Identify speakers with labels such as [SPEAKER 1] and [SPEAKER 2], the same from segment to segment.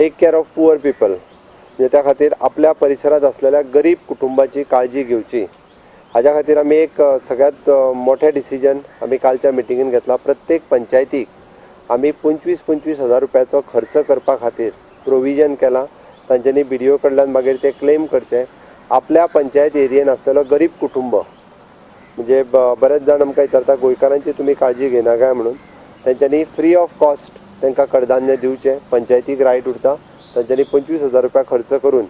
[SPEAKER 1] Take care of poor people, म्हणजे त्या खातीर आपल्या परिसरात असलेल्या गरीब कुटुंबाची काळजी घेवची। हाज्या खातीर आमी एक सगळ्यात मोठे डिसिजन आमी कालच्या मिटिंगेन घेतला। प्रत्येक पंचायतीक आमी 25-25 हजार रुपयाचो खर्च करपा खातीर प्रोविजन केला। तांच्यांनी BDO कडल्यान मागीर ते क्लेम करचे। आपल्या पंचायत एरियेन आसलेलो गरीब कुटुंब, म्हणजे बरेच जाण आमकां विचारता गोंयकारांची तुमी काळजी घेना काय म्हणून, तांच्यांनी फ्री ऑफ कॉस्ट तांकां कडधान्य दिवचें। पंचायतीक रायट उरता, तांच्यांनी 25 हजार रुपया खर्च करून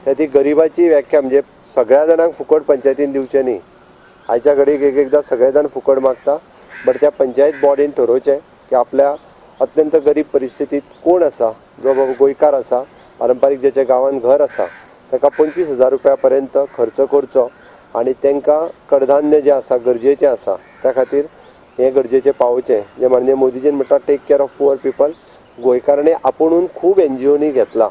[SPEAKER 1] ती गरिबाची व्याख्या, म्हणजे सगळ्या जाणांक फुकट पंचायतीन दिवचें न्ही। आयच्या घडीक एकदां सगळे जाण फुकट मागता, बट त्या पंचायत बॉडीन ठरोवचें की आपल्या अत्यंत गरीब परिस्थितीत कोण आसा, जो बाबा गोंयकार आसा, पारंपारीक जेच्या गांवांत घर आसा, ताका 25 हजार रुपया पर्यंत खर्च करचो आनी तांकां कडधान्य जें आसा गरजेचें आसा त्या खातीर हें गरजेचें पावोवचें। जें माननीय मोदीजीन म्हणटा take care of poor people, गोंयकारांनी आपुणून खूब NGOनी घेतला।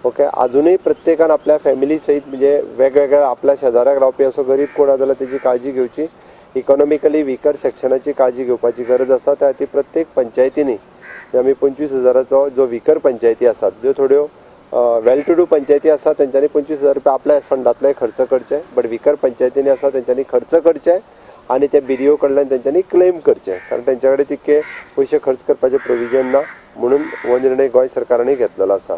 [SPEAKER 1] ओके, अजूनही प्रत्येकान आपल्या फॅमिली सहित, म्हणजे वेगवेगळ्या आपल्या शेजाऱ्याक रावपी असो गरीब कोण जाल्यार तेजी काळजी घेवची। इकॉनॉमिकली विकर सेक्शनाची काळजी घेवपाची गरज आसा। त्या खातीर प्रत्येक पंचायतींनी आमी 25 हजाराचो, जो विकर पंचायती आसात, ज्यो थोड्यो वेल टू डू पंचायती आसा, तेंच्यांनी 25 हजार रुपया आपल्या फंडांतले खर्च करचे, बट विकर पंचायतींनी आसा तेंच्यांनी खर्च करचे आनी ते BDO कडल्यान तेंच्यांनी क्लेम करचे, कारण तेंच्या कडेन तितके पयशे खर्च करपाचें प्रोविजन ना। म्हणून हो निर्णय गोंय सरकारानूय घेतलेलो आसा।